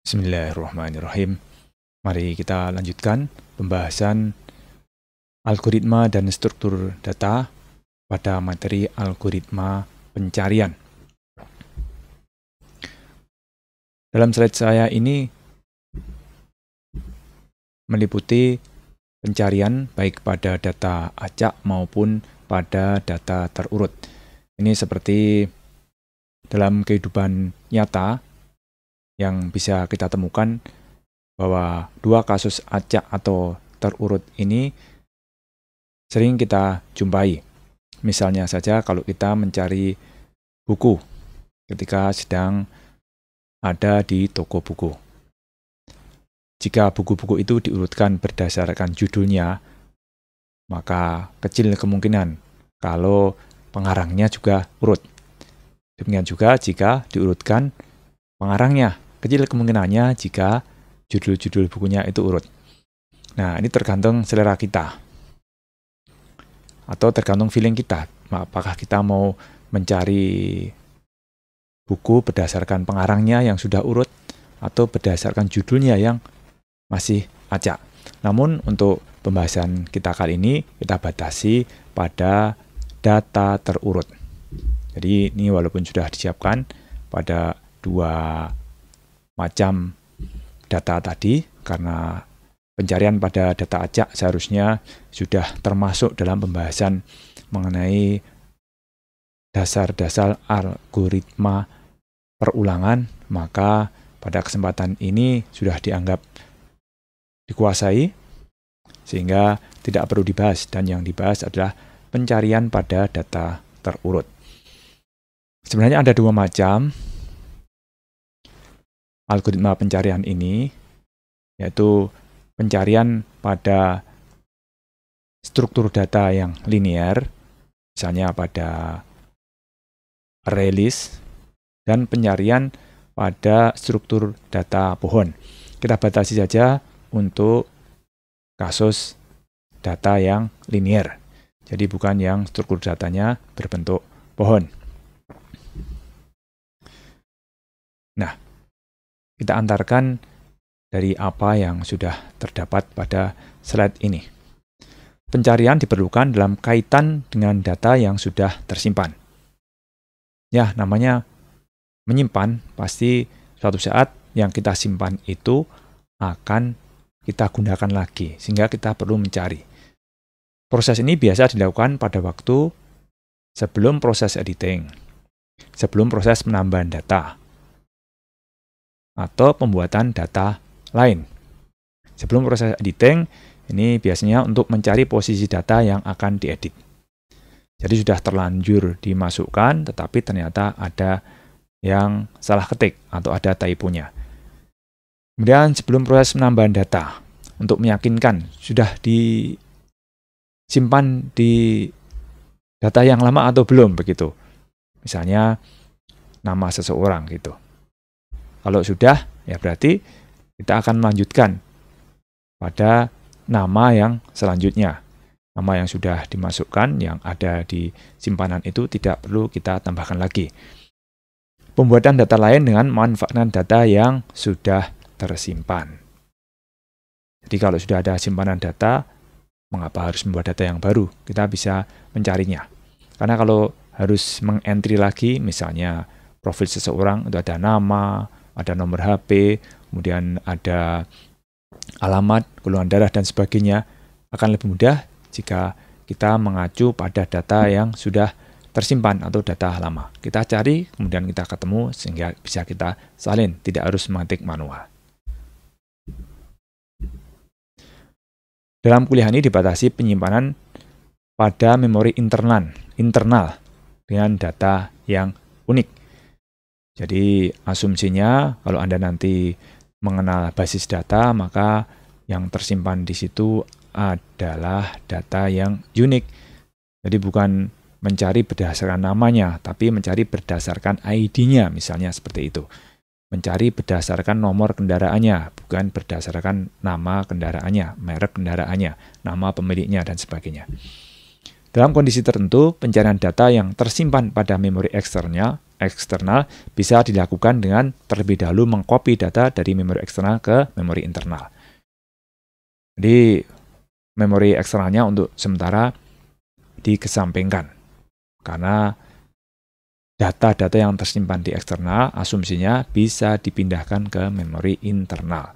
Bismillahirrahmanirrahim. Mari kita lanjutkan pembahasan algoritma dan struktur data pada materi algoritma pencarian. Dalam slide saya ini meliputi pencarian baik pada data acak maupun pada data terurut. Ini seperti dalam kehidupan nyata yang bisa kita temukan bahwa dua kasus acak atau terurut ini sering kita jumpai. Misalnya saja kalau kita mencari buku ketika sedang ada di toko buku. Jika buku-buku itu diurutkan berdasarkan judulnya, maka kecil kemungkinan kalau pengarangnya juga urut. Demikian juga jika diurutkan pengarangnya, kecil kemungkinannya jika judul-judul bukunya itu urut. Nah, ini tergantung selera kita. Atau tergantung feeling kita. Apakah kita mau mencari buku berdasarkan pengarangnya yang sudah urut, atau berdasarkan judulnya yang masih acak. Namun, untuk pembahasan kita kali ini, kita batasi pada data terurut. Jadi, ini walaupun sudah disiapkan pada dua macam data tadi, karena pencarian pada data acak seharusnya sudah termasuk dalam pembahasan mengenai dasar-dasar algoritma perulangan, maka pada kesempatan ini sudah dianggap dikuasai, sehingga tidak perlu dibahas, dan yang dibahas adalah pencarian pada data terurut. Sebenarnya ada dua macam algoritma pencarian ini, yaitu pencarian pada struktur data yang linear, misalnya pada array list, dan pencarian pada struktur data pohon. Kita batasi saja untuk kasus data yang linear, jadi bukan yang struktur datanya berbentuk pohon. Nah, kita antarkan dari apa yang sudah terdapat pada slide ini. Pencarian diperlukan dalam kaitan dengan data yang sudah tersimpan. Ya, namanya menyimpan, pasti suatu saat yang kita simpan itu akan kita gunakan lagi, sehingga kita perlu mencari. Proses ini biasa dilakukan pada waktu sebelum proses editing, sebelum proses penambahan data, atau pembuatan data lain. Sebelum proses editing, ini biasanya untuk mencari posisi data yang akan diedit. Jadi sudah terlanjur dimasukkan, tetapi ternyata ada yang salah ketik atau ada typonya. Kemudian sebelum proses penambahan data, untuk meyakinkan sudah disimpan di data yang lama atau belum, begitu. Misalnya nama seseorang gitu. Kalau sudah, ya berarti kita akan melanjutkan pada nama yang selanjutnya. Nama yang sudah dimasukkan, yang ada di simpanan itu tidak perlu kita tambahkan lagi. Pembuatan data lain dengan memanfaatkan data yang sudah tersimpan. Jadi kalau sudah ada simpanan data, mengapa harus membuat data yang baru? Kita bisa mencarinya. Karena kalau harus mengentry lagi, misalnya profil seseorang, itu ada nama, ada nomor HP, kemudian ada alamat, golongan darah, dan sebagainya, akan lebih mudah jika kita mengacu pada data yang sudah tersimpan atau data lama. Kita cari, kemudian kita ketemu, sehingga bisa kita salin, tidak harus mengetik manual. Dalam kuliah ini dibatasi penyimpanan pada memori internal dengan data yang unik. Jadi asumsinya kalau Anda nanti mengenal basis data, maka yang tersimpan di situ adalah data yang unik. Jadi bukan mencari berdasarkan namanya, tapi mencari berdasarkan ID-nya, misalnya seperti itu. Mencari berdasarkan nomor kendaraannya, bukan berdasarkan nama kendaraannya, merek kendaraannya, nama pemiliknya, dan sebagainya. Dalam kondisi tertentu, pencarian data yang tersimpan pada memori eksternal eksternal bisa dilakukan dengan terlebih dahulu mengcopy data dari memori eksternal ke memori internal. Jadi memori eksternalnya untuk sementara dikesampingkan karena data-data yang tersimpan di eksternal asumsinya bisa dipindahkan ke memori internal.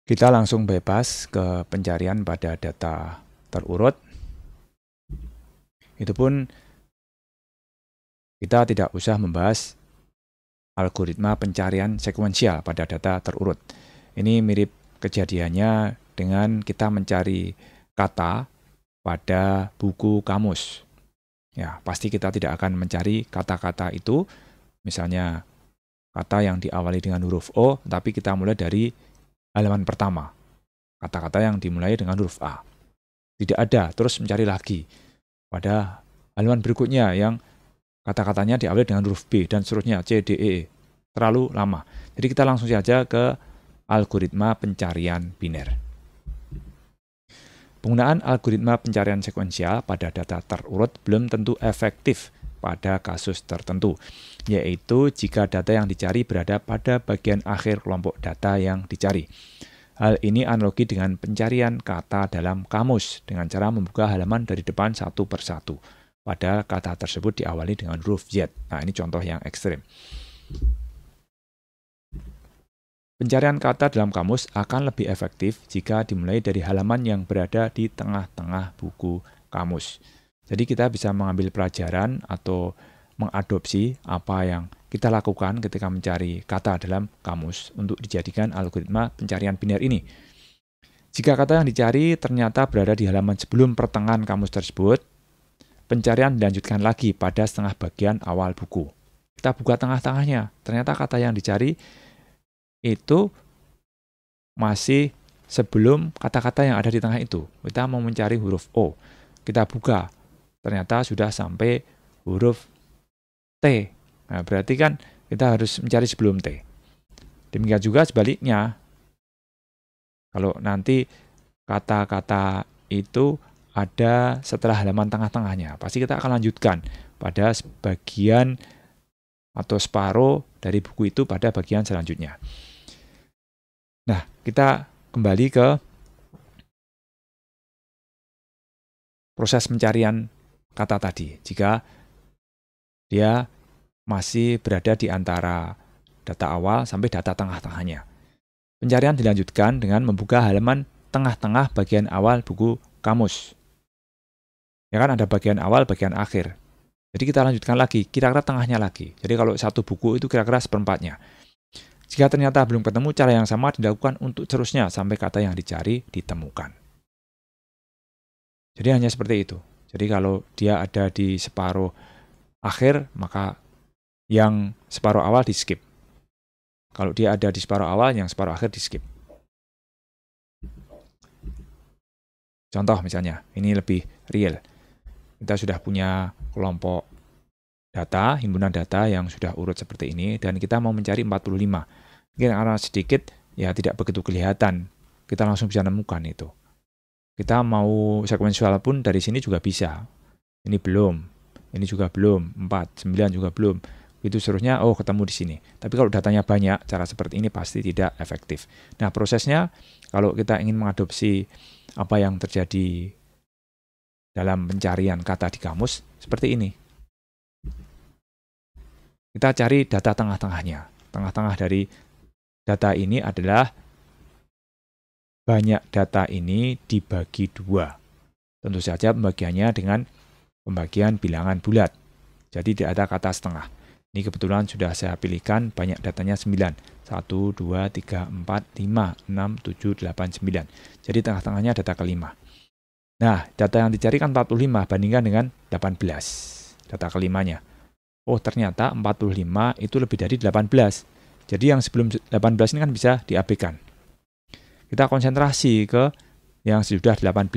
Kita langsung bebas ke pencarian pada data terurut. Itu pun kita tidak usah membahas algoritma pencarian sekuensial pada data terurut. Ini mirip kejadiannya dengan kita mencari kata pada buku kamus. Ya, pasti kita tidak akan mencari kata-kata itu, misalnya kata yang diawali dengan huruf O, tapi kita mulai dari halaman pertama, kata-kata yang dimulai dengan huruf A. Tidak ada, terus mencari lagi pada halaman berikutnya yang kata-katanya diawali dengan huruf B dan seterusnya C, D, E. Terlalu lama. Jadi kita langsung saja ke algoritma pencarian biner. Penggunaan algoritma pencarian sekuensial pada data terurut belum tentu efektif pada kasus tertentu, yaitu jika data yang dicari berada pada bagian akhir kelompok data yang dicari. Hal ini analogi dengan pencarian kata dalam kamus dengan cara membuka halaman dari depan satu persatu, padahal kata tersebut diawali dengan huruf Z. Nah, ini contoh yang ekstrim. Pencarian kata dalam kamus akan lebih efektif jika dimulai dari halaman yang berada di tengah-tengah buku kamus. Jadi kita bisa mengambil pelajaran atau mengadopsi apa yang kita lakukan ketika mencari kata dalam kamus untuk dijadikan algoritma pencarian biner ini. Jika kata yang dicari ternyata berada di halaman sebelum pertengahan kamus tersebut, pencarian dilanjutkan lagi pada setengah bagian awal buku. Kita buka tengah-tengahnya, ternyata kata yang dicari itu masih sebelum kata-kata yang ada di tengah itu. Kita mau mencari huruf O, kita buka, ternyata sudah sampai huruf T. Nah, berarti kan kita harus mencari sebelum T. Demikian juga sebaliknya. Kalau nanti kata-kata itu ada setelah halaman tengah-tengahnya, pasti kita akan lanjutkan pada sebagian atau separuh dari buku itu pada bagian selanjutnya. Nah, kita kembali ke proses pencarian kata tadi. Jika dia masih berada di antara data awal sampai data tengah-tengahnya. Pencarian dilanjutkan dengan membuka halaman tengah-tengah bagian awal buku kamus. Ya kan ada bagian awal, bagian akhir. Jadi kita lanjutkan lagi, kira-kira tengahnya lagi. Jadi kalau satu buku itu kira-kira seperempatnya. Jika ternyata belum ketemu, cara yang sama dilakukan untuk seterusnya sampai kata yang dicari ditemukan. Jadi hanya seperti itu. Jadi kalau dia ada di separuh akhir, maka yang separuh awal di skip. Kalau dia ada di separuh awal, yang separuh akhir di skip. Contoh misalnya, ini lebih real. Kita sudah punya kelompok data, himpunan data yang sudah urut seperti ini, dan kita mau mencari 45. Mungkin karena sedikit, ya tidak begitu kelihatan. Kita langsung bisa nemukan itu. Kita mau sekuensial pun dari sini juga bisa. Ini belum, ini juga belum, 4, 9 juga belum. Itu seterusnya, oh ketemu di sini. Tapi kalau datanya banyak, cara seperti ini pasti tidak efektif. Nah, prosesnya kalau kita ingin mengadopsi apa yang terjadi dalam pencarian kata di kamus, seperti ini. Kita cari data tengah-tengahnya. Tengah-tengah dari data ini adalah banyak data ini dibagi dua. Tentu saja pembagiannya dengan pembagian bilangan bulat. Jadi tidak ada kata setengah. Ini kebetulan sudah saya pilihkan banyak datanya 9. 1, 2, 3, 4, 5, 6, 7, 8, 9. Jadi tengah-tengahnya data kelima. Nah, data yang dicari kan 45 bandingkan dengan 18. Data kelimanya. Oh, ternyata 45 itu lebih dari 18. Jadi yang sebelum 18 ini kan bisa diabaikan. Kita konsentrasi ke yang sudah 18.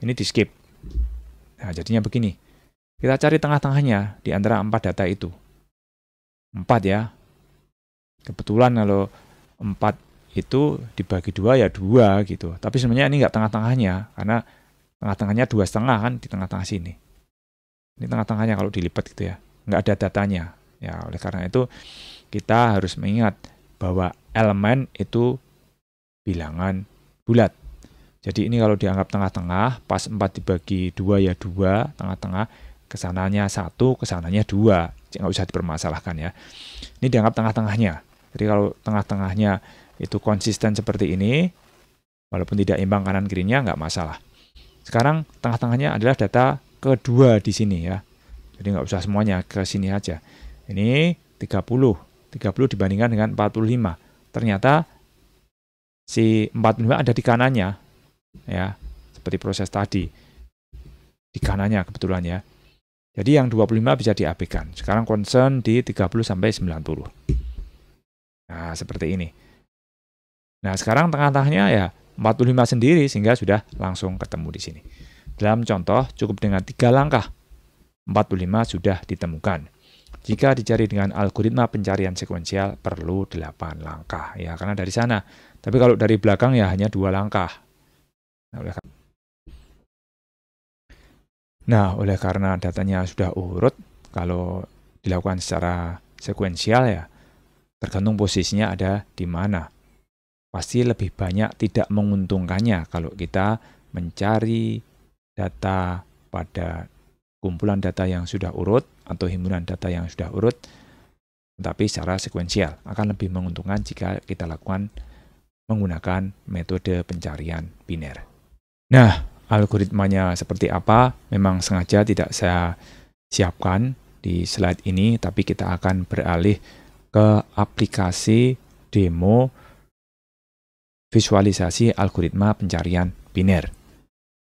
Ini di skip. Nah, jadinya begini. Kita cari tengah-tengahnya di antara 4 data itu. 4 ya. Kebetulan kalau 4 itu dibagi 2 ya 2 gitu. Tapi sebenarnya ini nggak tengah-tengahnya. Karena Tengah-tengahnya 2,5 kan di tengah-tengah sini. Ini tengah-tengahnya kalau dilipat gitu ya. Nggak ada datanya. Ya, oleh karena itu kita harus mengingat bahwa elemen itu bilangan bulat. Jadi ini kalau dianggap tengah-tengah, pas 4 dibagi 2 ya 2, tengah-tengah, kesananya 1, kesananya 2. Nggak usah dipermasalahkan ya. Ini dianggap tengah-tengahnya. Jadi kalau tengah-tengahnya itu konsisten seperti ini, walaupun tidak imbang kanan kirinya, nggak masalah. Sekarang tengah-tengahnya adalah data kedua di sini ya. Jadi nggak usah semuanya, ke sini aja. Ini 30 dibandingkan dengan 45. Ternyata si 45 ada di kanannya, ya, seperti proses tadi. Di kanannya kebetulan ya. Jadi yang 25 bisa diabaikan. Sekarang concern di 30 sampai 90. Nah, seperti ini. Nah, sekarang tengah-tengahnya ya 45 sendiri sehingga sudah langsung ketemu di sini. Dalam contoh, cukup dengan 3 langkah. 45 sudah ditemukan. Jika dicari dengan algoritma pencarian sekuensial perlu 8 langkah. Ya, karena dari sana. Tapi kalau dari belakang ya hanya 2 langkah. Nah, oleh karena datanya sudah urut, kalau dilakukan secara sekuensial ya, tergantung posisinya ada di mana. Pasti lebih banyak tidak menguntungkannya kalau kita mencari data pada kumpulan data yang sudah urut atau himpunan data yang sudah urut, tetapi secara sekuensial akan lebih menguntungkan jika kita lakukan menggunakan metode pencarian biner. Nah, algoritmanya seperti apa memang sengaja tidak saya siapkan di slide ini, tapi kita akan beralih ke aplikasi demo visualisasi algoritma pencarian biner.